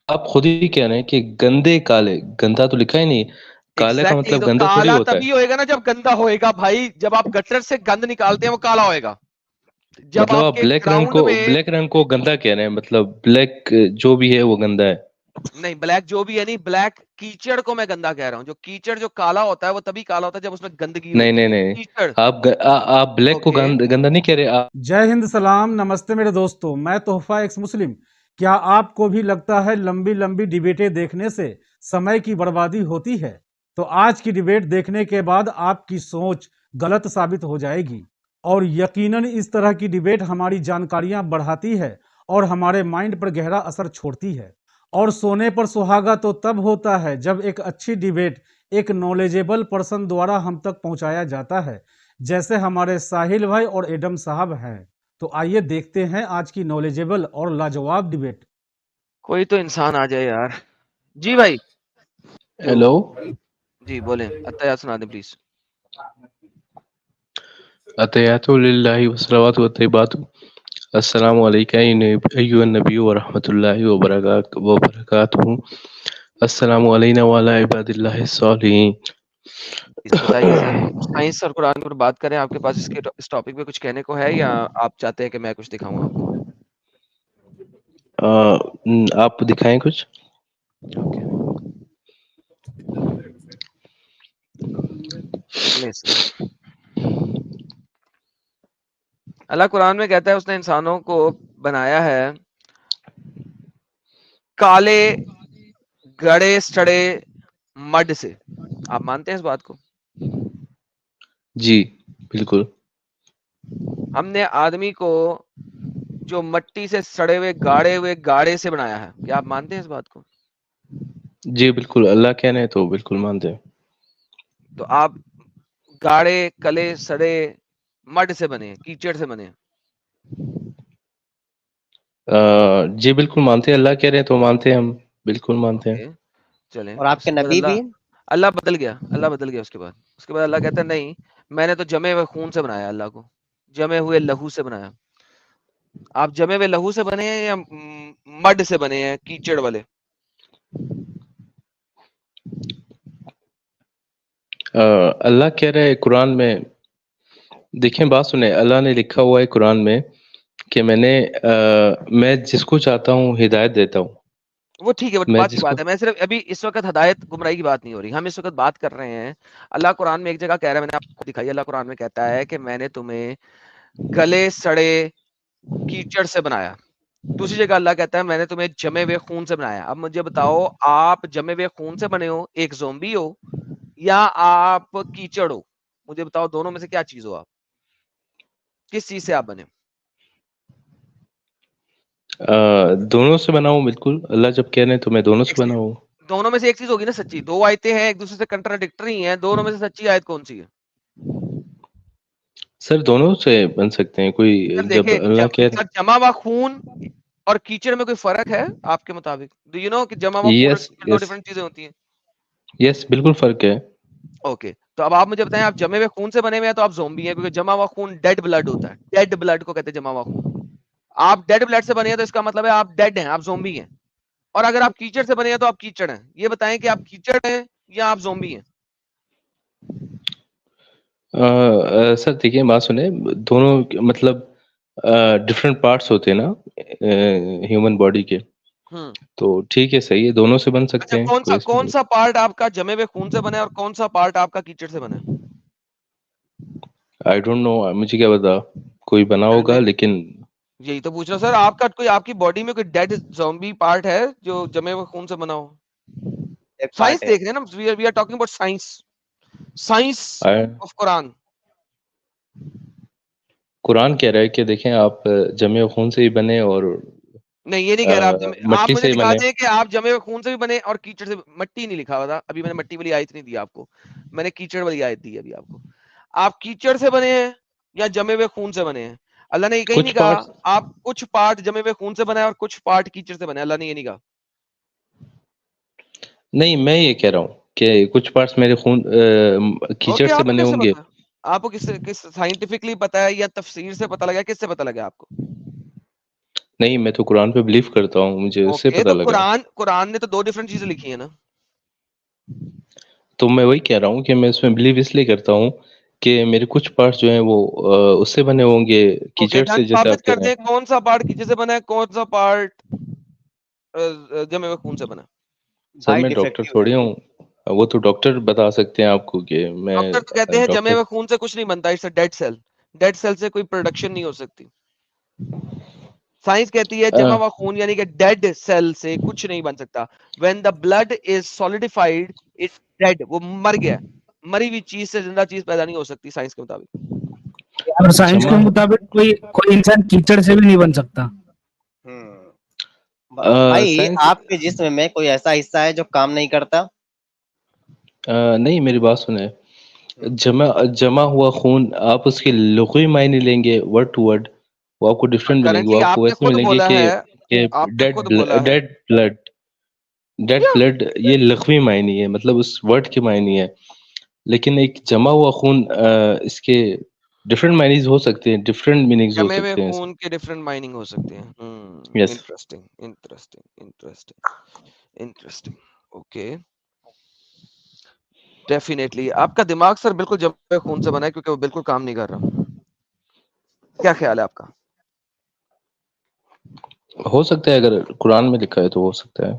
آپ خود ہی کہہ رہے ہیں کہ گندے کالے، گندا تو لکھا ہی نہیں، کالے کا ایگزیکٹلی، مطلب تو گندا تھوڑی کالا ہوتا ہے. تبھی ہوئے گا نا جب گندا ہوئے گا بھائی. جب آپ گٹر سے گند نکالتے ہیں وہ کالا ہوئے گا. جب مطلب آپ آپ کے گراؤنڈ میں بلیک رنگ کو گندا کہہ رہے ہیں، مطلب بلیک جو بھی ہے وہ گندا ہے. نہیں، بلیک جو بھی ہے نہیں، بلیک کیچڑ کو میں گندا کہہ رہا ہوں. جو کیچڑ جو کالا ہوتا ہے وہ تبھی کالا ہوتا ہے جب اس میں گندگی نہیں ہوتی نہیں ہے. نہیں، کیچڑ. آپ بلیک کو اوکے. گندا نہیں کہہ رہے آپ. جے ہند، سلام، نمستے میرے دوستوں، میں تحفہ ایکس مسلم. کیا آپ کو بھی لگتا ہے لمبی لمبی ڈیبیٹیں دیکھنے سے سمے کی بربادی ہوتی ہے؟ تو آج کی ڈیبیٹ دیکھنے کے بعد آپ کی سوچ غلط ثابت ہو جائے گی. اور یقیناً اس طرح کی ڈیبیٹ ہماری جانکاریاں بڑھاتی ہے اور ہمارے مائنڈ پر گہرا اثر چھوڑتی ہے. اور سونے پر سہاگا تو تب ہوتا ہے جب ایک اچھی ڈیبیٹ ایک نالجیبل پرسن دوارا ہم تک پہنچایا جاتا ہے، جیسے ہمارے ساحل بھائی اور ایڈم صاحب ہیں. تو آئیے دیکھتے ہیں آج کی نالجیبل اور لاجواب ڈیبیٹ. کوئی تو انسان آ جائے یار. جی بھائی. ہیلو، جی بولیں، اتیا سنا دیں پلیز. اتیات للہ والصلوات والطیبات. السلام علیکم ایھا النبی ورحمۃ اللہ وبرکاتہ. السلام علینا وعلی عباد اللہ الصالحین. بتائیے سر، سائنس اور قرآن پر بات کریں. آپ کے پاس اس ٹاپک پہ کچھ کہنے کو ہے یا آپ چاہتے ہیں کہ میں کچھ دکھاؤں آپ کو؟ آپ دکھائیں کچھ. اوکے. چلیں سر. اللہ قرآن میں کہتا ہے اس نے انسانوں کو بنایا ہے کالے گڑے سڑے مڈ سے. آپ مانتے ہیں اس بات کو؟ جی بالکل. ہم نے آدمی کو جو مٹی سے سڑے ہوئے گاڑے سے بنایا ہے. کیا آپ مانتے ہیں اس بات کو؟ جی بالکل، اللہ کہنے تو بالکل مانتے ہیں. تو آپ گاڑے کلے سڑے مڈ سے بنے، کیچڑ سے بنے. جی بالکل مانتے ہیں، اللہ کہہ رہے ہیں تو مانتے ہیں ہم، بالکل مانتے ہیں. اوکے. چلیں. اور آپ اس کے کے بعد نبی بھی اللہ بدل گیا. اس کے بعد اللہ کہتا ہے نہیں، میں نے تو جمے ہوئے خون سے بنایا. اللہ کو جمے ہوئے لہو سے بنایا. آپ جمے ہوئے لہو سے بنے ہیں یا مڈ سے بنے ہیں، کیچڑ والے؟ اللہ کہہ رہے ہیں قرآن میں، دیکھیں بات سنیں، اللہ نے لکھا ہوا ہے قرآن میں کہ میں جس کو چاہتا ہوں ہدایت دیتا ہوں. وہ ٹھیک ہے، میں بات کی جس کو بات ہے. میں صرف ابھی اس وقت ہدایت گمراہی کی بات نہیں ہو رہی. ہم اس وقت بات کر رہے ہیں اللہ قرآن میں ایک جگہ کہہ رہا ہے، میں نے آپ کو دکھائی. اللہ قرآن میں کہتا ہے کہ میں نے تمہیں گلے سڑے کیچڑ سے بنایا. دوسری جگہ اللہ کہتا ہے میں نے تمہیں جمے ہوئے خون سے بنایا. اب مجھے بتاؤ، آپ جمے ہوئے خون سے بنے ہو، ایک زومبی ہو، یا آپ کیچڑ ہو؟ مجھے بتاؤ دونوں میں سے کیا چیز ہو؟ آپ کس چیز سے آپ بنے؟ دونوں سے بنا ہوں. بالکل، اللہ جب کہہ رہے ہیں تو میں دونوں سے بنا ہوں. دونوں میں سے ایک چیز ہوگی نا سچی. دو آیتیں ہیں ایک دوسرے سے کنٹراڈکٹری ہیں، دونوں میں سے سچی آیت کون سی ہے؟ سر دونوں سے بن سکتے ہیں. کوئی سر جب دیکھیں، اللہ کہہ رہے جمع ہوا خون اور کیچڑ میں کوئی فرق ہے آپ کے مطابق؟ ڈو یو نو کہ جمع ہوا خون اور یس کیچڑ دو یس ڈفرنٹ چیزیں ہوتی ہیں؟ یس، بالکل فرق ہے. اوکے. تو اب آپ مجھے بتائیں، آپ جمے ہوئے خون سے بنے ہوئے ہیں تو آپ زومبی ہیں، کیونکہ جمع ہوا خون ڈیڈ بلڈ ہوتا ہے. ڈیڈ بلڈ کو کہتے ہیں جمع ہوا خون. آپ ڈیڈ بلڈ سے بنے ہیں تو اس کا مطلب ہے آپ ڈیڈ ہیں، آپ زومبی ہیں. اور اگر آپ کیچڑ سے بنے ہیں تو آپ کیچڑ ہیں. یہ بتائیں کہ آپ کیچڑ ہیں یا آپ زومبی ہیں؟ سر دیکھیے بات سنیں، دونوں مطلب ڈفرینٹ پارٹس ہوتے ہیں نا ہیومن باڈی کے. ہوں. تو ٹھیک ہے، صحیح ہے، دونوں سے بن اچھا، سکتے ہیں، کوئی اس میں کون سا پارٹ آپ کا جمے ہوئے خون سے بنا ہے اور کون سا پارٹ آپ کا کیچڑ سے بنا ہے؟ آئی ڈونٹ نو، مجھے کیا پتا، کوئی بنا سر ہوگا میں لیکن. یہی تو پوچھ رہا ہوں سر، آپ کا کوئی آپ کی باڈی میں کوئی ڈیڈ زومبی پارٹ ہے جو جمے ہوئے خون سے بنا ہو؟ ایک سائنس پارٹ ہے. دیکھ رہے ہیں نا، we are talking about science of Quran. Quran کہہ رہا ہے کہ دیکھیں آپ جمع خون سے ہی بنے اور نہیں، یہ نہیں کہہ رہا آپ مٹی مجھے سے ہی دکھا بنے. دیں کہ آپ جمے ہوئے خون سے بھی بنے اور کیچڑ سے. مٹی نہیں لکھا ہوا تھا ابھی، میں نے مٹی والی آیت نہیں دی آپ کو، میں نے کیچڑ والی آیت دی ابھی آپ کو. آپ کیچڑ سے بنے ہیں یا جمے ہوئے خون سے بنے ہیں؟ اللہ نے یہ کہیں نہیں کچھ کہا پارٹس آپ کچھ پارٹ جمے ہوئے خون سے بنا ہے اور کچھ پارٹ کیچڑ سے بنے. اللہ نے یہ نہیں کہا. نہیں، میں یہ کہہ رہا ہوں کہ کچھ پارٹس میرے خون کیچڑ اوکے، سے آپ کو بنے کیسے ہوں گے. پتا؟ آپ کو کس سائنٹیفکلی پتا ہے یا تفسیر سے پتا لگا؟ کس سے پتا لگا آپ کو؟ نہیں میں تو قرآن پہ بلیو کرتا ہوں, مجھے اس سے اوکے پتہ تو لگا. قرآن نے تو دو ڈفرنٹ چیزیں لکھی ہیں نا. تو میں وہی کہہ رہا ہوں کہ میں اس میں بلیو اس لیے کرتا ہوں کہ میرے کچھ پارٹس جو ہیں وہ اس سے بنے ہوں گے, اوکے کیچڑ ڈن, سے, جیسے ثابت آپ کہہ کر رہے دیں ہیں. کون سا پارٹ کیچڑ سے بنا ہے, کون سا پارٹ جمے ہوئے خون سے بنا ہے. سر بھائی میں ڈاکٹر ڈیفیکٹو تھوڑی ہوں, وہ تو ڈاکٹر بتا سکتے ہیں آپ کو کہ میں ڈاکٹر تو کہتے ہیں جمے ڈاکٹر. ہوئے خون سے کچھ نہیں بنتا, it's a dead cell. Dead cell سے کوئی پروڈکشن نہیں ہو سکتی. سائنس کہتی ہے جمع ہوا خون یعنی کہ ڈیڈ سیل سے کچھ نہیں بن سکتا. when the blood is solidified it's dead, وہ مر گیا. مری ہوئی چیز سے زندہ چیز پیدا نہیں ہو سکتی سائنس کے مطابق. اور سائنس کے مطابق کوئی انسان کیچڑ سے بھی نہیں بن سکتا. بھائی آپ کے جسم میں کوئی ایسا حصہ ہے جو کام نہیں کرتا؟ نہیں میری بات سنیں, جمع ہوا خون آپ اس کے لغوی معنی لیں گے ورڈ ٹو ورڈ, وہ آپ کو ڈفرینٹ ملیں گے. وہ کرنٹلی آپ کو آپ نے ویسے خود ملیں گے بولا ہے, کہ آپ نے خود بولا ہے ڈیڈ بلڈ یہ لغوی معنی ہے, مطلب اس ورڈ کے معنی ہے. لیکن ایک جمع ہوا خون اس کے ڈفرینٹ معنیز ہو سکتے ہیں, ڈفرینٹ میننگز ہو جمے ہوئے سکتے ہیں. خون کے ڈفرنٹ مائننگ ہو سکتے ہیں. Yes. Interesting interesting interesting interesting. Okay definitely آپ کا دماغ سر بالکل جمے ہوئے خون سے بنا ہے کیونکہ وہ بالکل کام نہیں کر رہا. کیا خیال ہے آپ کا؟ ہو سکتا ہے اگر قرآن میں لکھا ہے تو ہو سکتا ہے.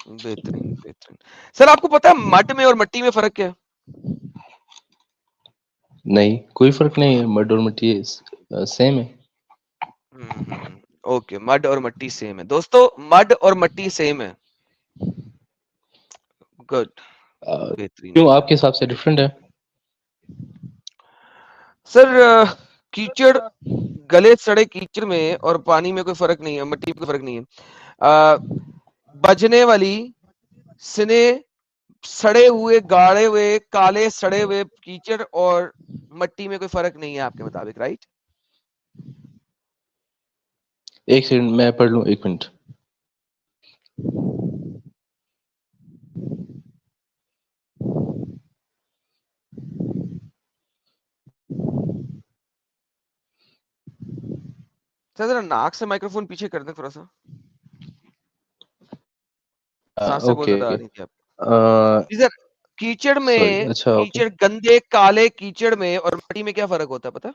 بہترین بہترین. سر آپ کو پتا ہے مڈ میں اور مٹی میں فرق کیا ہے؟ نہیں کوئی فرق نہیں ہے, مڈ اور مٹی سیم ہے. اوکے مڈ اور مٹی سیم ہے دوستو, مڈ اور مٹی سیم ہے. گڈ بہترین. کیوں آپ کے حساب سے ڈفرینٹ ہے؟ سر کیچڑ گلے سڑے کیچڑ میں اور پانی میں کوئی فرق نہیں ہے, مٹی میں کوئی فرق نہیں ہے. بجنے والی سنے سڑے ہوئے گاڑے ہوئے کالے سڑے ہوئے کیچڑ اور مٹی میں کوئی فرق نہیں ہے آپ کے مطابق, رائٹ؟ ایک سیکنڈ میں پڑھ لوں, ایک منٹ. سر ذرا ناک سے مائکرو فون پیچھے کر دیں تھوڑا سا, سانس سے بہت زیادہ آ رہی تھی آپ. سر کیچڑ میں اچھا کیچڑ گندے کالے کیچڑ میں اور مٹی میں کیا فرق ہوتا ہے پتا؟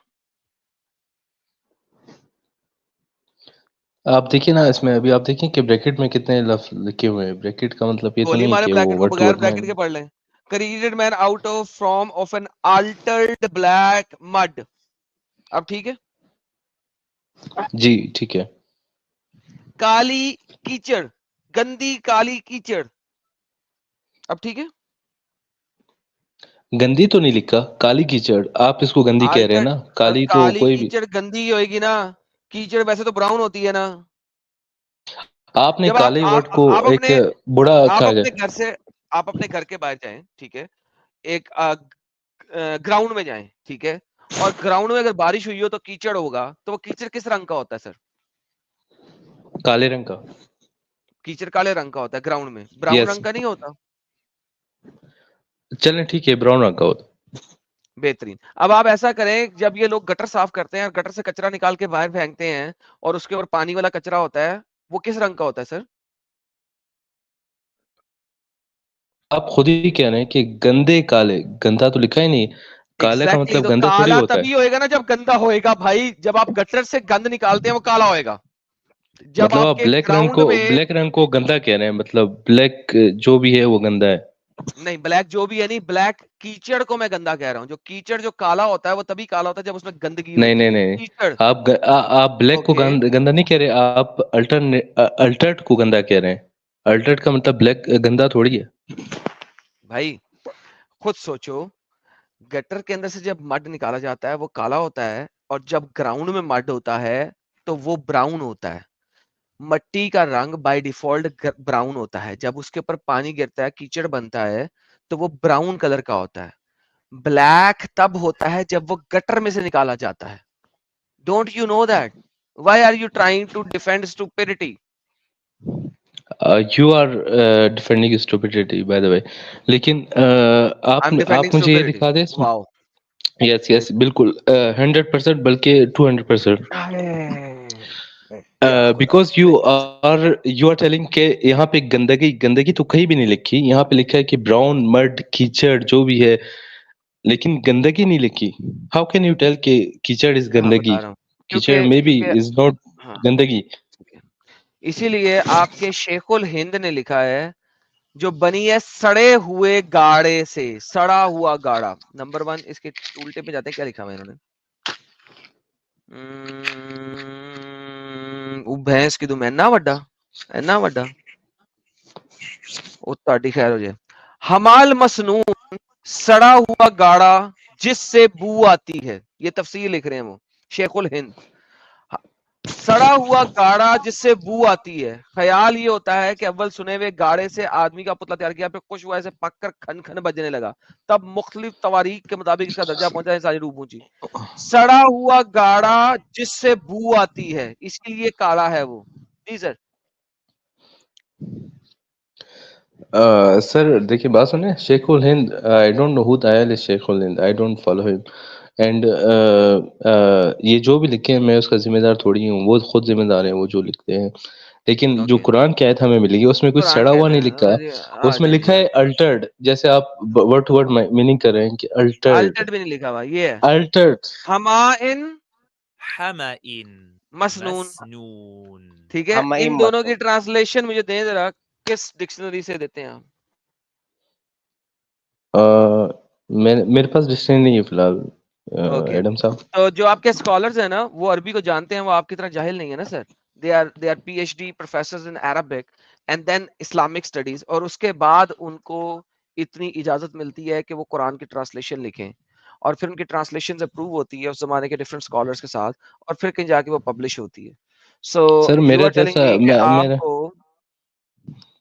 آپ دیکھیں نا اس میں, ابھی آپ دیکھیں کہ بریکٹ میں کتنے لفظ لکھے ہوئے ہیں. بریکٹ کا مطلب یہ تو گولی نہیں مارے کہ وہ بریکٹ کو, ورڈ ٹو بغیر ورڈ میں. بریکٹ کے پڑھ لیں. Created man out of from of an altered black mid. اب ٹھیک ہے جی ٹھیک ہے. کالی کیچڑ, گندی کالی کیچڑ. اب ٹھیک ہے. گندی تو نہیں لکھا, کالی کیچڑ. آپ اس کو گندی کہہ رہے ہیں نا, کالی تو کوئی بھی. کیچڑ گندی ہوئے گی نا, کیچڑ ویسے تو براؤن ہوتی ہے نا. آپ نے جب کالے ورڈ کو آپ ایک اپنے بڑا آپ کہا اپنے گیا. گھر سے آپ اپنے گھر کے باہر جائیں, ٹھیک ہے, ایک گراؤنڈ میں جائیں, ٹھیک ہے, اور گراؤنڈ میں اگر بارش ہوئی ہو تو کیچڑ ہوگا, تو وہ کیچڑ کس رنگ کا ہوتا ہے سر؟ کالے رنگ کا. کیچڑ کالے رنگ کا ہوتا ہے گراؤنڈ میں, براؤن رنگ کا نہیں ہوتا. چلیں ٹھیک ہے, براؤن رنگ کا ہوتا. بہترین. اب آپ ایسا کریں, جب یہ لوگ گٹر صاف کرتے ہیں اور گٹر سے کچرا نکال کے باہر پھینکتے ہیں اور اس کے اوپر پانی والا کچرا ہوتا ہے, وہ کس رنگ کا ہوتا ہے سر؟ آپ خود ہی کہہ رہے ہیں کہ گندے کالے, گندا تو لکھا ہی نہیں. کالے کا ایگزیکٹلی, مطلب تو گندا تھوڑی کالا ہوتا ہے. تبھی ہوئے گا نا جب گندا ہوئے گا بھائی. جب آپ گٹر سے گند نکالتے ہیں وہ کالا ہوئے گا. جب مطلب آپ کے گراؤنڈ میں بلیک رنگ کو گندا کہہ رہے ہیں, مطلب بلیک جو بھی ہے وہ گندا ہے. نہیں, بلیک جو بھی ہے نہیں, بلیک کیچڑ کو میں گندا کہہ رہا ہوں. جو کیچڑ جو کالا ہوتا ہے وہ تبھی کالا ہوتا ہے جب اس میں گندگی نہیں ہوتی نہیں ہے. نہیں, کیچڑ آپ بلیک کو گندا نہیں کہہ رہے, آپ الٹرٹ کو گندا کہہ رہے ہیں. الٹرٹ کا مطلب بلیک گندا تھوڑی ہے بھائی. خود سوچو, گٹر کے اندر سے جب مڈ نکالا جاتا ہے وہ کالا ہوتا ہے, اور جب گراؤنڈ میں مڈ ہوتا ہے تو وہ براؤن ہوتا ہے. مٹی کا رنگ بائی ڈیفالٹ براؤن ہوتا ہے. جب اس کے اوپر پانی گرتا ہے, کیچڑ بنتا ہے, تو وہ براؤن کلر کا ہوتا ہے. بلیک تب ہوتا ہے جب وہ گٹر میں سے نکالا جاتا ہے. Don't you know that? Why are you trying to defend stupidity? You are defending stupidity by the way. لیکن آپ مجھے یہ دکھا دیں. واو, یس یس بالکل 100%, بلکہ 200%. because you are telling کہ یہاں پہ گندگی تو کہیں بھی نہیں لکھی, یہاں پہ لکھا ہے کہ براؤن مرڈ کیچڑ جو بھی ہے, لیکن گندگی نہیں لکھی. ہاؤ کین یو ٹیل کہ کیچڑ از گندگی؟ کیچڑ میں بھی از ناٹ گندگی. اسی لیے آپ کے شیخ الہند نے لکھا ہے جو بنی ہے سڑے ہوئے گاڑے سے, سڑا ہوا گاڑا. نمبر 1 اس کے الٹے پہ جاتے ہیں, کیا لکھا ہوا ہے انہوں نے, بھینس کی تم اینا وڈا وہ تاڑی خیر ہو جائے. حمال مسنون سڑا ہوا گاڑا جس سے بو آتی ہے, یہ تفسیر لکھ رہے ہیں وہ شیخ الہند. سڑا ہوا گاڑا جس سے بو آتی ہے, خیال یہ ہوتا ہے کہ اول سنے ہوئے گاڑے سے آدمی کا پتلا تیار کیا, پھر خوش ہوا ایسے پک کر کھن کھن بجنے لگا, تب مختلف تواریخ کے مطابق اس کا درجہ پہنچا ہے ساری روح پہنچی. سڑا ہوا گاڑا جس سے بو آتی ہے اسی لیے کالا ہے وہ. جی سر. سر دیکھیے بات سنیں, شیخ الہند, I don't know who the hell is Sheikh Alhind, I don't follow ہم, اینڈ یہ جو بھی لکھے ہیں میں اس کا ذمہ دار تھوڑی ہوں, وہ خود ذمہ دار ہیں وہ جو لکھتے ہیں. لیکن جو قرآن کی آیت ہمیں ملی ہے اس میں کچھ سڑا ہوا نہیں لکھا, اس میں لکھا ہے الٹرڈ, جیسے آپ ورڈ ٹو ورڈ میننگ کر رہے ہیں کہ الٹرڈ بھی نہیں لکھا ہوا, یہ ہے الٹرڈ حمائن مسنون. ٹھیک ہے, ان دونوں کی ٹرانسلیشن مجھے دیں ذرا, کس ڈکشنری سے دیتے ہیں آپ؟ میرے پاس ڈکشنری نہیں ہے فی الحال ایڈم صاحب. تو جو آپ کے اسکالرز ہیں نا وہ عربی کو جانتے ہیں, وہ آپ کی طرح جاہل نہیں ہے نا سر. they are PhD professors in Arabic and then Islamic studies, اور اس کے بعد ان کو اتنی اجازت ملتی ہے کہ وہ قرآن کی ٹرانسلیشن لکھیں, اور پھر ان کی ٹرانسلیشن اپروو ہوتی ہے اس زمانے کے ڈفرینٹ اسکالرز کے ساتھ, اور پھر کہیں جا کے وہ پبلش ہوتی ہے. سو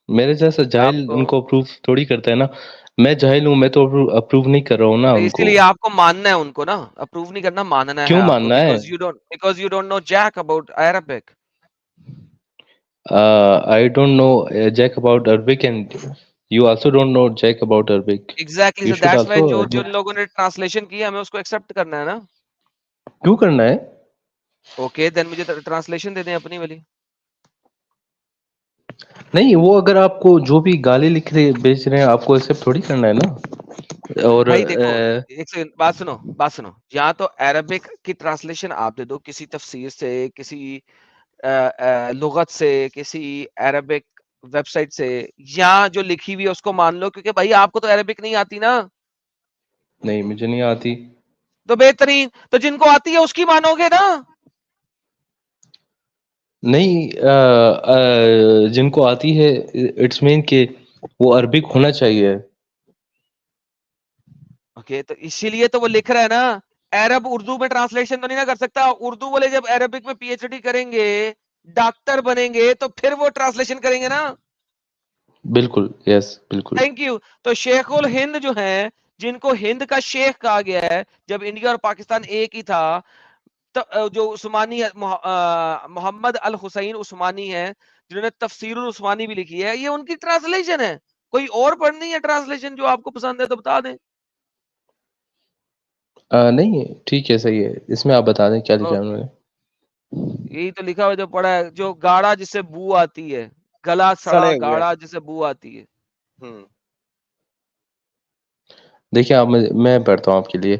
میرے جیسا جاہل ان کو اپروو تھوڑی کرتا ہے نا, میں جاہل ہوں, میں تو اپروو نہیں کر رہا ہوں نا ان کو. اس لیے آپ کو ماننا ہے ان کو نا, اپروو نہیں کرنا, ماننا ہے. کیوں ماننا ہے؟ because you don't know jack about Arabic. I don't know jack about Arabic and you also don't know jack about Arabic. Exactly, so that's why جو لوگوں نے ٹرانسلیشن کی ہمیں اس کو ایکسپٹ کرنا ہے نا. کیوں کرنا ہے؟ اوکے دین مجھے ٹرانسلیشن دے دیں اپنی والی. نہیں, وہ اگر آپ کو جو بھی گالی لکھ رہے بیچ رہے ہیں آپ کو ایکسپٹ تھوڑی کرنا ہے نا. اور بھائی دیکھو ایک سیکنڈ, بات سنو, یا تو عربک کی ٹرانسلیشن آپ دے دو کسی تفسیر سے, کسی لغت سے, کسی عربک ویب سائٹ سے, یا جو لکھی ہوئی ہے اس کو مان لو, کیونکہ بھائی آپ کو تو عربک نہیں آتی نا. نہیں مجھے نہیں آتی. تو بہترین, تو جن کو آتی ہے اس کی مانو گے نا. نہیں, جن کو آتی ہے اٹس مین کہ وہ عربک ہونا چاہیے. اوکے, تو اسی لیے تو وہ لکھ رہا ہے نا, عرب اردو میں ٹرانسلیشن تو نہیں نہ کر سکتا. اردو والے جب عربک میں پی ایچ ڈی کریں گے, ڈاکٹر بنیں گے, تو پھر وہ ٹرانسلیشن کریں گے نا. بالکل, یس بالکل. Thank you. تو شیخ الہند جو ہیں, جن کو ہند کا شیخ کہا گیا ہے, جب انڈیا اور پاکستان ایک ہی تھا, جو عثمانی محمد الحسین عثمانی ہے جنہوں نے تفسیر العثمانی بھی لکھی ہے, یہ ان کی ٹرانسلیشن ہے. کوئی اور پڑھنی ہے ٹرانسلیشن جو آپ کو پسند ہے تو بتا دیں. نہیں ٹھیک ہے, صحیح ہے, اس میں آپ بتا دیں کیا لکھا ہے انہوں نے. یہی تو لکھا ہوا جو پڑھا ہے, جو گاڑا جس سے بو آتی ہے, گلا سڑا گاڑا جس سے بو آتی ہے. دیکھیں آپ, میں پڑھتا ہوں آپ کے لیے.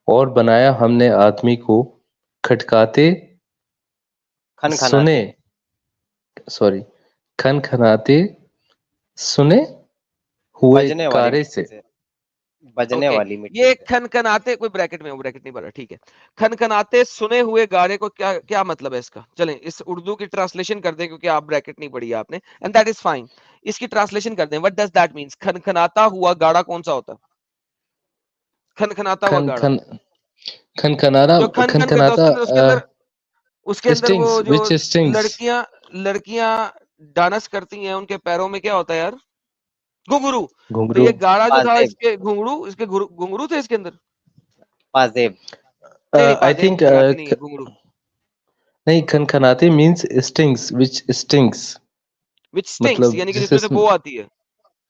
اور بنایا ہم نے آدمی کو کھٹکاتے سنے, سوری کھنکھناتے سنے ہوئے کارے سے, بجنے والی مٹی. یہ کھنکھناتے, کوئی بریکٹ میں, بریکٹ نہیں پڑا, ٹھیک ہے. کھنکھناتے سنے ہوئے گارے کو کیا مطلب ہے اس کا؟ چلیں اس اردو کی ٹرانسلیشن کر دیں, کیونکہ آپ بریکٹ نہیں پڑھی آپ نے, اینڈ دیٹ از فائن. اس کی ٹرانسلیشن کر دیں. What does that means? کھنکھناتا ہوا گاڑا کون سا ہوتا ہے؟ کھنکھناتا ہوا گاڑا, کھنکھناتا اس کے اندر وہ جو لڑکیاں ڈانس کرتی ہیں, ان کے پیروں میں کیا ہوتا ہے یار؟ گھنگرو. تو یہ گاڑا جو تھا اس کے گھنگرو تھے اس کے اندر. آئی تھنک نہیں, کھنکھناتے مینس اسٹنگس, which stings, مطلب یعنی کہ جس میں سے بو آتی ہے.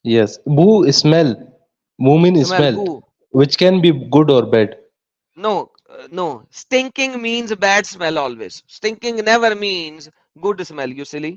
Yes, boo smell, boo mean smell, which can be good or bad. No, stinking means bad smell always. Stinking never means good smell, you silly.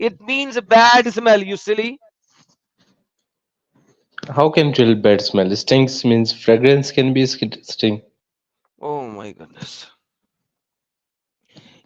it means bad smell, you silly. How can you tell bad smell? Stinks means fragrance can be stink. Oh my goodness.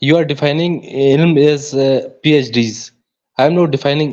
you are defining ilm as PhDs. I am not defining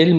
ilm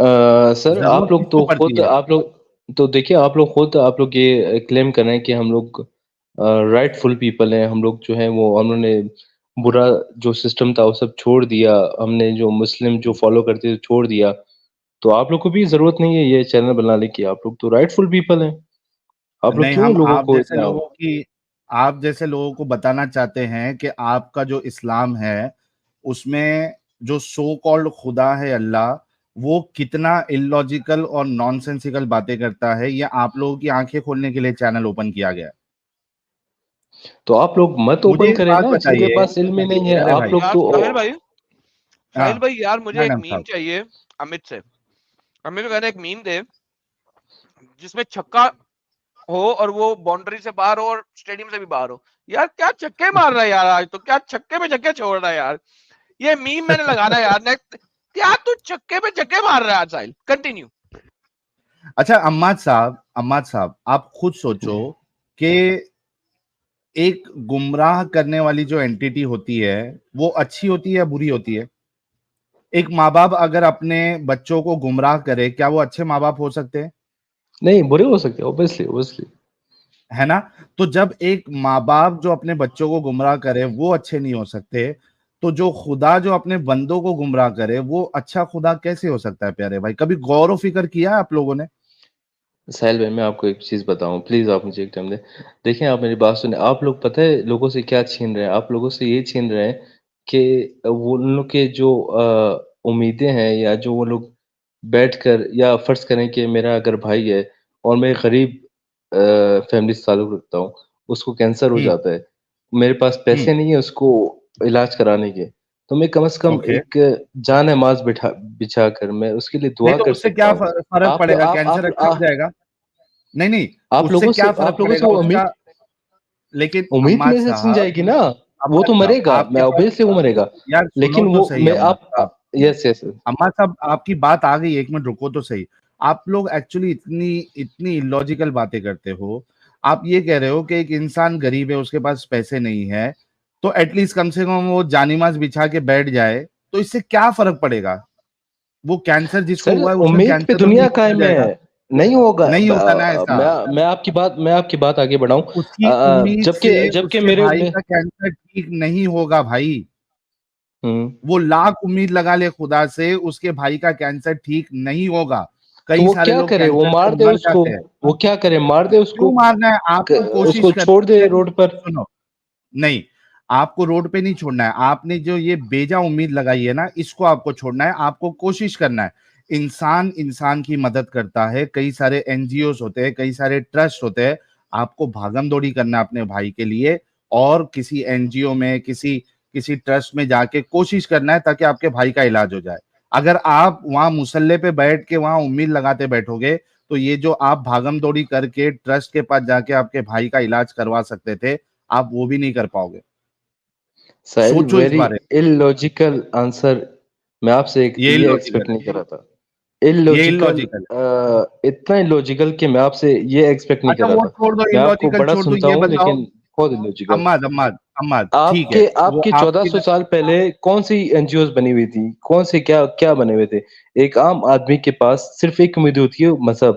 سر ضرورت آپ لوگ کس تو کو پڑتی خود ہے؟ آپ لوگ تو دیکھیے آپ لوگ یہ کلیم کر رہے ہیں کہ ہم لوگ رائٹ فل پیپل ہیں، ہم لوگ جو ہیں وہ ہم نے برا جو سسٹم تھا وہ سب چھوڑ دیا، ہم نے جو مسلم جو فالو کرتے تھے چھوڑ دیا. تو آپ لوگ کو بھی ضرورت نہیں ہے یہ چینل بنانے کی، آپ لوگ تو رائٹ فل پیپل ہیں. آپ لوگ نہیں، کیوں ہم لوگوں کو اتنا آپ جیسے لوگوں کو بتانا چاہتے ہیں کہ آپ کا جو اسلام ہے اس میں جو سو کالڈ خدا ہے اللہ، وہ کتنا اللاجیکل اور نان سینسیکل باتیں کرتا ہے، یہ آپ لوگوں کی آنکھیں کھولنے کے لیے چینل اوپن کیا گیا ہے. تو آپ لوگ مت مجھے اوپن ایک کریں بات نا، جن کے بتائیے پاس علم ہی نہیں ہے. ارے آپ بھائی، لوگ یار تو ساحل بھائی یار مجھے ایک میڈم میم صاحب، چاہیے امت سے. امت کو کہنا ایک میم دے جس میں چھکا ہو اور وہ باؤنڈری سے باہر ہو اور اسٹیڈیم سے بھی باہر ہو. یار کیا چھکے مار رہا ہے یار، آج تو کیا چھکے پہ چھکے چھوڑ رہا ہے یار. یہ میم میں نے لگانا ہے یار. کیا تو چھکے پہ چھکے مار رہا ہے آج ساحل. کنٹینیو. اچھا عماد صاحب آپ خود سوچو کہ ایک گمراہ کرنے والی جو اینٹیٹی ہوتی ہے وہ اچھی ہوتی ہے یا بری ہوتی ہے؟ ایک ماں باپ اگر اپنے بچوں کو گمراہ کرے، کیا وہ اچھے ماں باپ ہو سکتے ہیں؟ نہیں، برے ہو سکتے اوبیسلی. ہے نا؟ تو جب ایک ماں باپ جو اپنے بچوں کو گمراہ کرے وہ اچھے نہیں ہو سکتے، تو جو خدا جو اپنے بندوں کو گمراہ کرے وہ اچھا خدا کیسے ہو سکتا ہے؟ پیارے بھائی، کبھی غور و فکر کیا آپ لوگوں نے؟ ساحل بھائی میں آپ کو ایک چیز بتاؤں، پلیز آپ مجھے ایک ٹائم دیں. دیکھیں آپ میری بات سنیں. آپ لوگ پتہ ہے لوگوں سے کیا چھین رہے ہیں؟ آپ لوگوں سے یہ چھین رہے ہیں کہ وہ ان لوگ کے جو امیدیں ہیں، یا جو وہ لوگ بیٹھ کر، یا فرض کریں کہ میرا اگر بھائی ہے اور میں غریب فیملی سے تعلق رکھتا ہوں، اس کو کینسر ہو جاتا ہے، میرے پاس پیسے نہیں ہیں اس کو علاج کرانے کے، تو میں کم از کم اوکے، ایک جان نماز بچھا کر میں اس کے لیے نہیں دعا تو کر اس سے سکتا کیا ہوں. فرق آپ پڑے گا؟ آپ کینسر اچھا ہو آپ جائے گا؟ نہیں آپ اس سے لوگوں کیا فرق آپ لوگوں پڑے سے گا وہ اس امید کا؟ لیکن امید عماد میں سے چھن صاحب، جائے گی نا. وہ تو مرے گا، آپ میں کے پاس، اوبیسلی وہ مرے گا، یار لیکن سنو تو وہ صحیح میں عماد آپ صاحب، یس عماد صاحب آپ کی بات آ گئی، ایک منٹ رکو تو صحیح. آپ لوگ ایکچولی اتنی illogical باتیں کرتے ہو. آپ یہ کہہ رہے ہو کہ ایک انسان غریب ہے، اس کے پاس پیسے نہیں ہے، تو ایٹ لیسٹ کم سے کم وہ جانماز بچھا کے بیٹھ جائے، تو اس سے کیا فرق پڑے گا؟ وہ کینسر جس کو سر. ہوا ہے اس کا امید پہ کینسر تو دنیا ٹھیک ہو قائم جائے گا. ہے، نہیں ہوگا. نہیں ہوتا نا ایسا. میں آپ کی بات آگے بڑھاؤں. اس کی امید سے اس جبکہ کے میرے بھائی کا کینسر ٹھیک نہیں ہوگا بھائی. ہوں وہ لاکھ امید لگا لے خدا سے، اس کے بھائی کا کینسر ٹھیک نہیں ہوگا. تو کئی وہ سارے کیا لوگ کرے؟ وہ کینسر مار سے دے مر اس کو. جاتے ہیں. وہ کیا کرے؟ مار دے اس کیوں کو. مارنا ہے؟ آپ کو اس کو کوشش چھوڑ دے کرنی ہے. روڈ پر. سنو، نہیں، آپ کو روڈ پہ نہیں چھوڑنا ہے. آپ نے جو یہ بیجا امید لگائی ہے نا، اس کو آپ کو چھوڑنا ہے. آپ کو کوشش کرنا ہے. انسان کی مدد کرتا ہے. کئی سارے این جی اوز ہوتے ہیں، کئی سارے ٹرسٹ ہوتے ہیں. آپ کو بھاگم دوڑی کرنا ہے اپنے بھائی کے لیے، اور کسی این جی او میں، کسی ٹرسٹ میں جا کے کوشش کرنا ہے تاکہ آپ کے بھائی کا علاج ہو جائے. اگر آپ وہاں مصلے پہ بیٹھ کے وہاں امید لگاتے بیٹھو گے، تو یہ جو آپ بھاگم دوڑی کر کے ٹرسٹ کے پاس جا کے آپ کے بھائی کا علاج کروا سکتے تھے، آپ وہ بھی نہیں کر پاؤ گے. ساحل سوچو اس ویری بارے. illogical answer. میں آپ سے یہ یہ illogical ایکسپیکٹ ہے. نہیں کر رہا تھا. یہ illogical illogical ہے. اتنا illogical کہ میں آپ سے یہ ایکسپیکٹ نہیں کر اچھا رہا وہ تھا. چھوڑ دو، میں آپ کو illogical بڑا چھوڑ دو. سنتا یہ ہوں بتاؤ، لیکن بہت illogical. اماد ٹھیک ہے. آپ وہ کے آپ کی 1400 سال پہلے کون سی این جی اوز بنی ہوئی تھی؟ کون سے کیا بنے ہوئے تھے؟ ایک عام آدمی کے پاس صرف ایک امید ہوتی ہے، مذہب،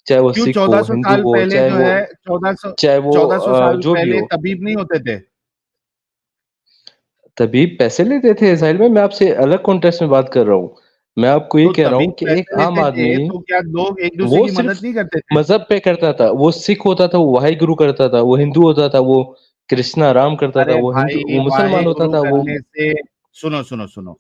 چاہے وہ کیوں سکھ ہو، 1400 ہندو سال ہو، پہلے جو ہے، 1400 سال جو بھی پہلے ہو. طبیب نہیں ہوتے تھے؟ طبیب پیسے لیتے تھے ساحل میں آپ سے الگ کانٹیکسٹ میں بات کر رہا ہوں. میں آپ کو یہ تو کہہ رہا ہوں طبیب کہ ایک پیسے عام لیتے آدمی، تھے تو کیا لوگ ایک دوسرے وہ کی صرف مدد نہیں کرتے تھے؟ مذہب پہ کرتا تھا. وہ سکھ ہوتا تھا وہ واحے گرو کرتا تھا، وہ ہندو ہوتا تھا وہ کرشنا رام کرتا تھا، ارے وہ بھائی، وہ واحے مسلمان ہوتا گرو تھا وہ. کرنے سے، سنو،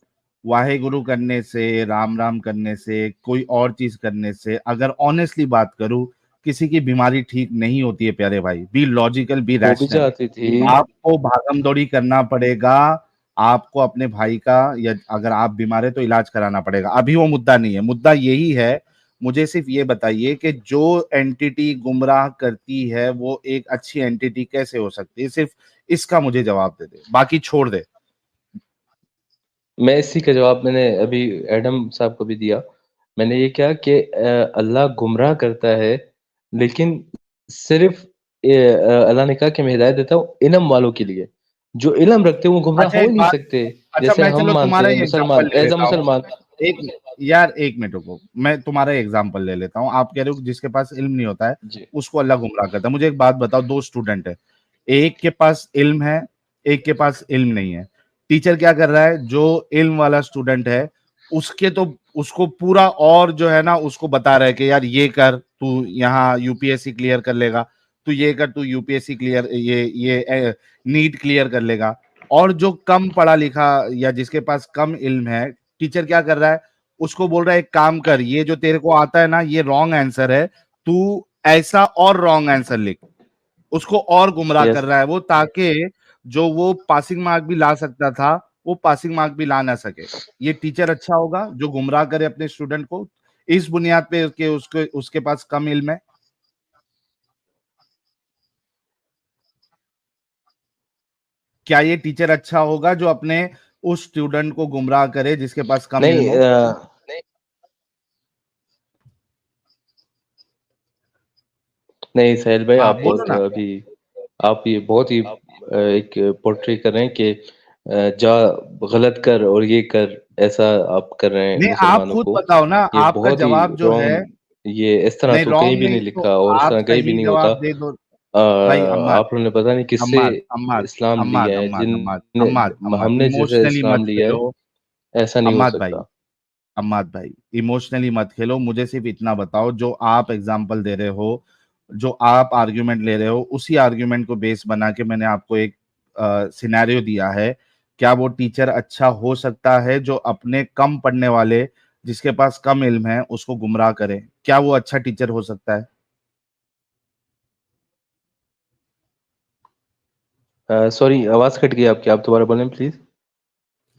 واحے گرو کرنے سے، رام کرنے سے، کوئی اور چیز کرنے سے، اگر آنیسٹلی بات کروں، کسی کی بیماری ٹھیک نہیں ہوتی ہے پیارے بھائی. بی لاجیکل، بی ہو بھی ریشنل. جاتی تھی. آپ کو بھاگم دوڑی کرنا پڑے گا. آپ کو اپنے بھائی کا، یا اگر آپ بیمار ہے تو علاج کرانا پڑے گا. ابھی وہ مدعا نہیں ہے. مدعا یہی ہے، مجھے صرف یہ بتائیے کہ جو اینٹیٹی گمراہ کرتی ہے وہ ایک اچھی اینٹیٹی کیسے ہو سکتی ہے؟ صرف اس کا مجھے جواب دے دے، باقی چھوڑ دے. میں اسی کا جواب میں نے ابھی ایڈم صاحب کو بھی دیا. میں نے یہ کہا کہ اللہ گمراہ کرتا ہے، لیکن صرف اللہ نے کہا کہ میں ہدایت دیتا ہوں علم والوں کے لیے. جو علم رکھتے ہیں وہ گمراہ اچھا ہو ہی ایک نہیں بات، سکتے. اچھا جیسے میں ہم چلو مانتے تمہارا ہیں ہی مسلمان، ایگزامپل لے ایز اے لیتا ہوں. مسلمان. ایک منٹ رکو, میں تمہارا ایگزامپل لے لیتا ہوں. آپ کہہ رہے ہو جس کے پاس علم نہیں ہوتا ہے جی اس کو اللہ گمراہ کرتا ہے. مجھے ایک بات بتاؤ, 2 اسٹوڈنٹ ہے, ایک کے پاس علم ہے ایک کے پاس علم نہیں ہے. ٹیچر کیا کر رہا ہے, جو علم والا اسٹوڈنٹ ہے اس کو پورا اور جو ہے نا اس کو بتا رہا ہے کہ یار یہ کر, تو یہاں U P S C clear کر لے گا, تو یہ کر, تو U P S C clear, یہ نیٹ کلیئر کر لے گا. اور جو کم پڑھا لکھا یا جس کے پاس کم علم ہے, ٹیچر کیا کر رہا ہے, اس کو بول رہا ہے ایک کام کر, یہ جو تیرے کو آتا ہے نا یہ رانگ آنسر ہے, تو ایسا اور رانگ آنسر لکھ. اس کو اور گمراہ یس کر رہا ہے وہ, تاکہ جو وہ پاسنگ مارک بھی لا سکتا تھا وہ پاسنگ مارک بھی لا نہ سکے. یہ ٹیچر اچھا ہوگا جو گمراہ کرے اپنے اسٹوڈنٹ کو اس بنیاد پہ کہ اس کے پاس کم علم ہے؟ کیا یہ ٹیچر اچھا ہوگا جو اپنے اس اسٹوڈنٹ کو گمراہ کرے جس کے پاس کم علم نہیں ہو؟ نہیں سہیل بھائی, ہاں آپ بولو بہت نا. ابھی آپ یہ بہت ہی ایک پورٹری کر رہے ہیں کہ جا غلط کر اور یہ کر, ایسا آپ کر رہے ہیں نہیں آپ مسلمانوں خود کو. بتاؤ نا, یہ آپ کا بہت ہی جواب جو ہے. رانگ, یہ اس طرح نہیں تو کہیں رانگ بھی نہیں, نہیں تو لکھا اور اس آپ طرح کہیں بھی صحیح نہیں ہوتا. جواب دے دو. بھائی عماد آپ لوگوں نے پتہ نہیں کس سے عماد عماد اسلام عماد لیا ہے, عماد جن عماد نے عماد عماد ہم نے جیسے ایموشنلی اسلام مت لیا ہے کھیلو. ایسا نہیں ہو عماد سکتا. بھائی عماد بھائی ایموشنلی مت کھیلو. مجھے صرف اتنا بتاؤ, جو آپ ایگزامپل دے رہے ہو, جو آپ آرگیومنٹ لے رہے ہو, اسی آرگیومنٹ کو بیس بنا کے میں نے آپ کو ایک سینیریو دیا ہے. کیا وہ ٹیچر اچھا ہو سکتا ہے جو اپنے کم پڑھنے والے جس کے پاس کم علم ہے اس کو گمراہ کرے؟ کیا وہ اچھا ٹیچر ہو سکتا ہے؟ سوری آواز کٹ گئی آپ کی, آپ دوبارہ بولیں پلیز.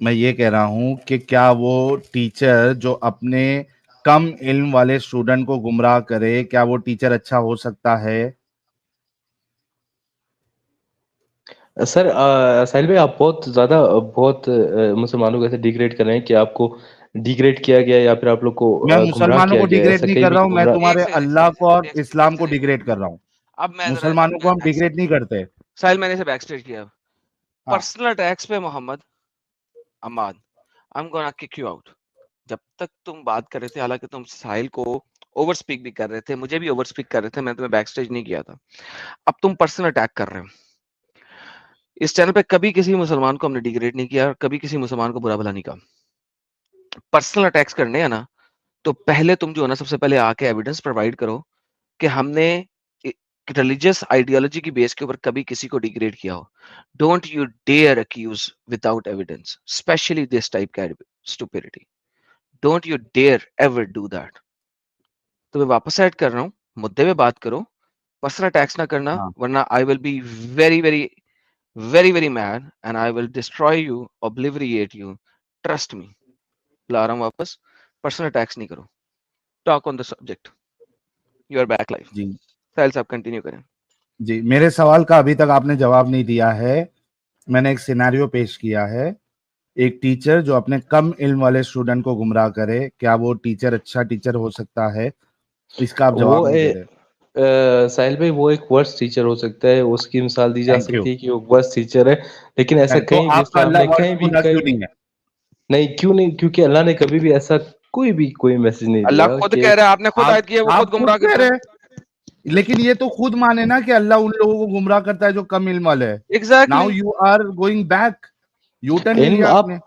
میں یہ کہہ رہا ہوں کہ کیا وہ ٹیچر جو اپنے کم علم والے اسٹوڈنٹ کو گمراہ کرے, کیا وہ ٹیچر اچھا ہو سکتا ہے؟ سر ساحل بھائی, آپ بہت مسلمانوں کو ایسے ڈیگریڈ کر رہے ہیں کہ آپ کو ڈیگریڈ کیا گیا یا پھر آپ لوگ کو میں گمراہ مسلمانوں کیا کو گیا, ڈیگریڈ ایسا نہیں کہیں کر بھی رہا ہوں, میں گمراہ. تمہارے اللہ کو اور اسلام کو ایک ڈیگریڈ کر رہا ہوں. اب میں مسلمانوں کو ہم ڈیگریڈ نہیں کرتے. ساحل میں نے اسے بیک اسٹیج کیا. ہاں. پرسنل اٹیکس پہ محمد عماد, I'm gonna kick you out. جب تک تم بات کر رہے تھے, حالانکہ تم ساحل کو اوور سپیک بھی کر رہے تھے, مجھے بھی اوور سپیک کر رہے تھے, میں تمہیں بیک اسٹیج نہیں کیا تھا. اب تم پرسنل اٹیک کر رہے ہو. اس چینل پہ کبھی کسی مسلمان کو ہم نے ڈیگریڈ نہیں کیا اور کبھی کسی مسلمان کو برا بھلا نہیں کہا. پرسنل اٹیکس کرنے ہیں نا, تو پہلے تم جو ہے نا سب سے پہلے آ کے ایویڈنس پرووائڈ کرو کہ ہم نے ریلیجیس آئیڈیالوجی کی بیس کے اوپر کبھی کسی کو ڈیگریڈ کیا ہو. Don't you dare accuse without evidence, especially this type کا stupidity. Don't you dare ever do that. تو میں واپس ایڈ کر رہا ہوں, مدے پہ بات کرو, پرسنل اٹیکس نہ کرنا, ورنہ I will be very very very very mad and I will destroy you, obliterate you, trust me. لا رہا ہوں واپس, personal attacks نہیں کرو. Talk on the subject. You are back live. جی ساحل صاحب کنٹینیو کریں. جی, میرے سوال کا ابھی تک آپ نے جواب نہیں دیا ہے. میں نے ایک سینیریو پیش کیا ہے, ایک ٹیچر جو اپنے کم علم والے اسٹوڈنٹ کو گمراہ کرے, کیا وہ ٹیچر اچھا ٹیچر ہو سکتا ہے؟ اس کا آپ جواب نہیں دے رہے. ساحل بھائی وہ ایک ورسٹ ٹیچر ہو سکتا ہے, اس کی مثال دی جا تھینک یو. سکتی ہے کہ وہ ورسٹ ٹیچر ہے, لیکن ایسا تو کہیں بھی آپ کا اسلام نے اللہ کہیں بھی کیوں نہیں ہے؟ نہیں, کیوں نہیں, کیونکہ اللہ نے کبھی بھی ایسا کوئی میسج نہیں اللہ دیا خود کہ کہہ رہا ہے, آپ نے خود آیت کی ہے, وہ آپ خود گمراہ کہہ کرتا رہے ہے. ہیں, لیکن یہ تو خود مانے نا کہ اللہ ان لوگوں کو گمراہ کرتا ہے جو کم علم والے ہیں. Now Exactly. You are going back, U turn لے علم لیا آپ نے.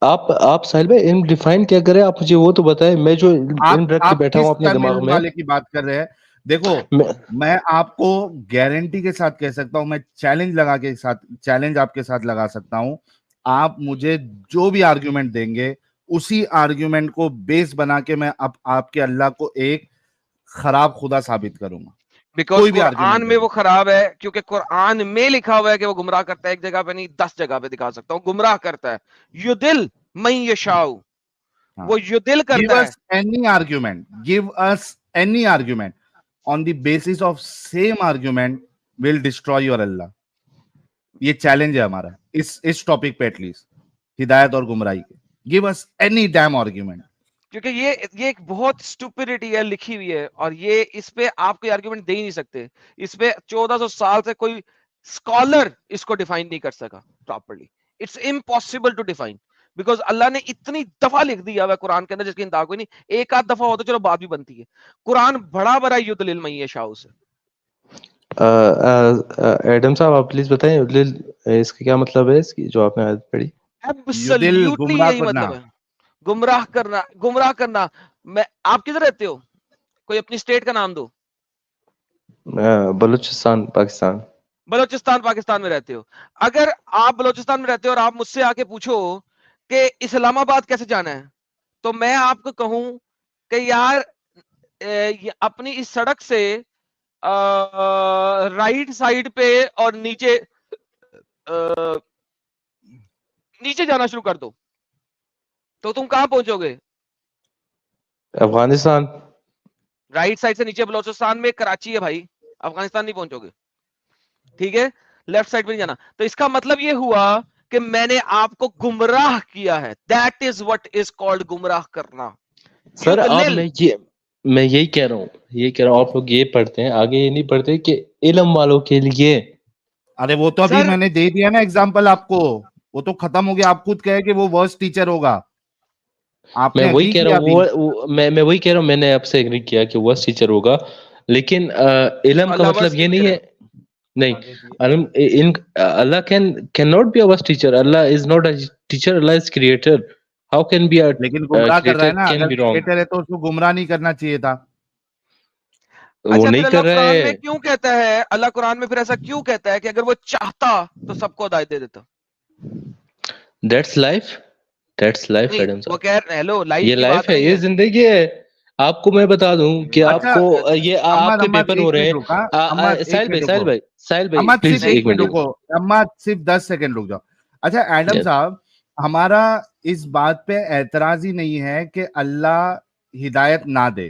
آپ ساحل بھائی علم ڈیفائن کیا کریں, آپ مجھے وہ تو بتائیں. میں جو علم رکھ کے آپ بیٹھا ہوں کس اپنے کم دماغ علم میں, والے کی بات کر رہے ہیں؟ دیکھو میں آپ کو گارنٹی کے ساتھ کہہ سکتا ہوں, میں چیلنج آپ کے ساتھ لگا سکتا ہوں, آپ مجھے جو بھی آرگیومنٹ دیں گے اسی آرگیومنٹ کو بیس بنا کے میں آپ کے اللہ کو ایک خراب خدا ثابت کروں گا. بیکاز کوئی بھی قرآن آرگیومنٹ میں دے وہ خراب ہے, کیونکہ قرآن میں لکھا ہوا ہے کہ وہ گمراہ کرتا ہے. ایک جگہ پہ نہیں, 10 جگہ پہ دکھا سکتا ہوں. گمراہ کرتا ہے, یدل من یشاء, وہ یدل Give کرتا ہے. us any argument. Give us any argument. On the basis of same argument will destroy your Allah. یہ چیلنج ہے ہمارا اس ٹاپک پہ, ایٹ لیسٹ ہدایت اور گمراہی کے. Give us any damn argument. کیونکہ یہ ایک بہت اسٹوپڈیٹی ہے لکھی ہوئی ہے, اور یہ اس پہ آپ کوئی آرگیومنٹ دے ہی نہیں سکتے. اس پہ 1400 سال سے کوئی اسکالر اس کو ڈیفائن نہیں کر سکا properly. It's impossible to define. Because Allah نے اتنی دفعہ لکھ دیا ہوا قرآن کے اندر جس کی انتہا کوئی نہیں. ایک آدھ دفعہ ہو تو چلو بات بھی بنتی ہے. قرآن بڑا بڑا یدلل من یشاء سے. ایڈم صاحب آپ پلیز بتائیں اس کا کیا مطلب ہے، اس کی جو آپ نے آیت پڑھی؟ ایبسلیوٹلی گمراہ یہی کرنا. مطلب ہے. گمراہ کرنا. میں آپ کدھر رہتے ہو؟ کوئی اپنی اسٹیٹ کا نام دو. بلوچستان پاکستان. بلوچستان پاکستان میں رہتے ہو. اگر آپ بلوچستان میں رہتے ہو اور آپ مجھ سے آ کے پوچھو کہ اسلام آباد کیسے جانا ہے، تو میں آپ کو کہوں کہ یار اپنی اس سڑک سے رائٹ سائڈ پہ اور نیچے جانا شروع کر دو، تو تم کہاں پہنچو گے؟ افغانستان. رائٹ سائڈ سے نیچے بلوچستان میں کراچی ہے بھائی، افغانستان نہیں پہنچو گے. ٹھیک ہے، لیفٹ سائڈ پہ نہیں جانا. تو اس کا مطلب یہ ہوا کہ میں نے آپ کو گمراہ کیا ہے. That is what is called گمراہ کرنا. سر آپ میں یہی کہہ رہا ہوں آپ لوگ یہ پڑھتے ہیں، آگے یہ نہیں پڑھتے کہ علم والوں کے لیے. ارے وہ تو ابھی میں نے دے دیا نا ایگزامپل آپ کو، وہ تو ختم ہو گیا. آپ خود کہے کہ وہ ورسٹ ٹیچر ہوگا. آپ میں نے وہی کہہ رہا ابھی ہوں میں وہی کہہ رہا ہوں، میں نے آپ سے ایگری کیا کہ ورسٹ ٹیچر ہوگا، لیکن علم کا مطلب یہ نہیں ہے. نہیں، Allah can not be a worst teacher. Allah is not a teacher, Allah is creator. How can be a لیکن گمراہ کر رہا ہے کریٹر نا. کین اگر بی رانگ؟ کریٹر ہے تو اس کو گمراہ نہیں کرنا چاہیے تھا. اچھا نہیں پھر کر اللہ رہا قرآن ہے. میں کیوں کہتا ہے، اللہ قرآن میں پھر ایسا کیوں کہتا ہے کہ اگر وہ چاہتا تو سب کو ہدایت دے دیتا؟ دیٹس لائف نہیں ایڈم وہ صاحب، کہہ رہے ہیلو لائف یہ کی لائف بات ہے، نہیں یہ ہے. زندگی ہے. آپ کو میں بتا دوں کہ آپ اچھا کو یہ آپ کے پیپر ہو رہے ہیں. ساحل بھائی پلیز صرف ایک منٹ رکو. صرف 10 سیکنڈ رک جاؤ. اچھا ایڈم صاحب، ہمارا اس بات پہ اعتراض ہی نہیں ہے کہ اللہ ہدایت نہ دے.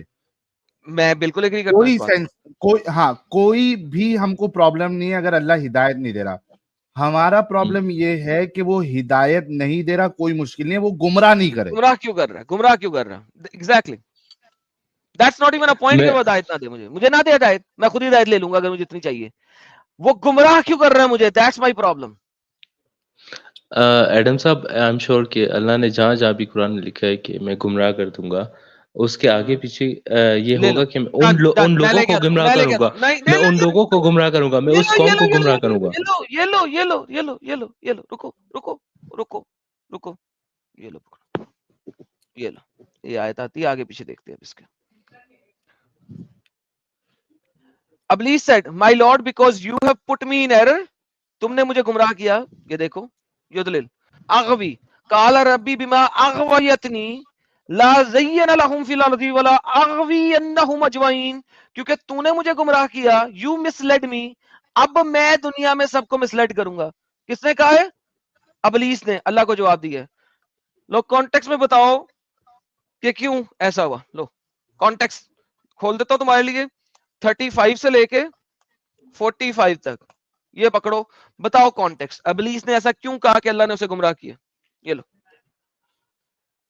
میں بالکل ایگری کرتا ہوں اس بات سے. کوئی بھی ہم کو پرابلم نہیں ہے اگر اللہ ہدایت نہیں دے رہا. ہمارا پرابلم یہ ہے کہ وہ ہدایت نہیں دے رہا، کوئی مشکل نہیں ہے، وہ گمراہ نہیں کرے. گمراہ کیوں کر رہا ہے exactly. That's not even a point کہ وہ ہدایت نہ دے. مجھے نہ دے ہدایت، میں خود ہدایت لے لوں گا اگر مجھے اتنی چاہیے. وہ گمراہ کیوں کر رہا ہے مجھے؟ That's my problem. ایڈم صاحب آئی ایم شیور کہ اللہ نے جہاں جہاں بھی قرآن میں لکھا ہے کہ میں گمراہ کر دوں گا، اس کے آگے پیچھے یہ ہوگا کہ میں ان لوگوں کو گمراہ کروں گا. میں ان لوگوں کو گمراہ کروں گا، میں اس قوم کو گمراہ کروں گا. یہ لو رکو یہ لو یہ آیت آتی ہے، آگے پیچھے دیکھتے ہیں اس کے. ابلیس said my lord because you have put me in error. تم نے مجھے گمراہ کیا. یہ دیکھو یدلل اغوی قال ربی بما اغویتنی لا زین لهم فی الارض ولا اغوینہم اجمعین. کیونکہ تو نے مجھے گمراہ کیا، you misled me، اب میں دنیا میں سب کو مسلیڈ کروں گا. کس نے کہا ہے؟ ابلیس نے اللہ کو جواب دیا. لو کانٹیکس میں بتاؤ کہ کیوں ایسا ہوا. لو کانٹیکس کھول دیتا ہوں تمہارے لیے. 35 سے لے کے 45 تک یہ پکڑو، بتاؤ کانٹیکس. ابلیس نے ایسا کیوں کہا کہ اللہ نے اسے گمراہ کیا؟ یہ لو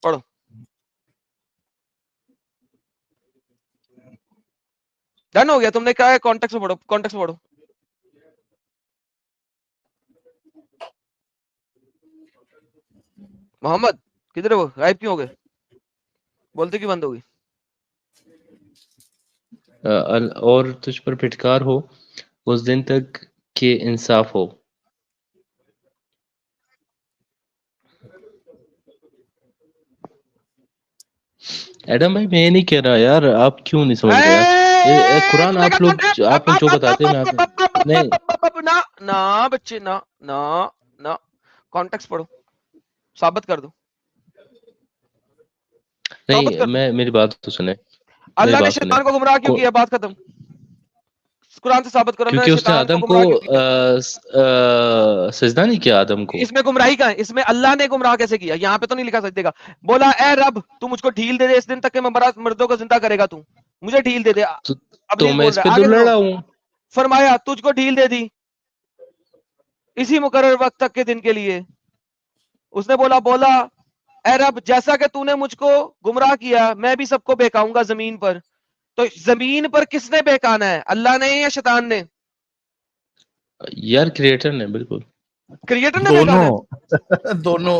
پڑھو. ڈن ہو گیا، تم نے کہا ہے کانٹیکس میں پڑھو. کانٹیکس میں پڑھو. محمد کدھر ہے وہ؟ غائب کیوں ہو گئے؟ بولتے کیوں بند ہو گئی؟ اور تجھ پر پھٹکار ہو اس دن تک کہ انصاف ہو. ایڈم بھائی میں یہ نہیں کہہ رہا یار، آپ کیوں نہیں سمجھ رہے یار؟ قرآن آپ لوگ جو بتاتے ہیں میں نہیں. نہ بچے نہ کانٹیکس پڑھو، ثابت کر دو. نہیں میری بات تو سنیں. اللہ نے شیطان کو گمراہ کیوں کیا؟ بات ختم. قرآن سے ثابت کرو. کیونکہ اس نے آدم کو سجدہ نہیں کیا. آدم کو اس میں گمراہی کا ہے. اس میں اللہ نے گمراہ کیسے کیا؟ یہاں پہ تو نہیں لکھا سجدے کا. بولا اے رب تو مجھ کو ڈھیل دے دے اس دن تک کہ میں مردوں کو زندہ کرے گا، تو مجھے ڈھیل دے دے. تو میں اس پہ تو لڑا ہوں. فرمایا تجھ کو ڈھیل دے دی اسی مقرر وقت تک کے دن کے لیے. اس نے بولا اے رب جیسا کہ تو نے مجھ کو گمراہ کیا میں بھی سب کو بہکاؤں گا زمین پر. تو زمین پر کس نے بہکانا ہے؟ اللہ نے یا شیطان نے؟ یار کریٹر نے. بالکل کریٹر نے بہکانا ہے. دونوں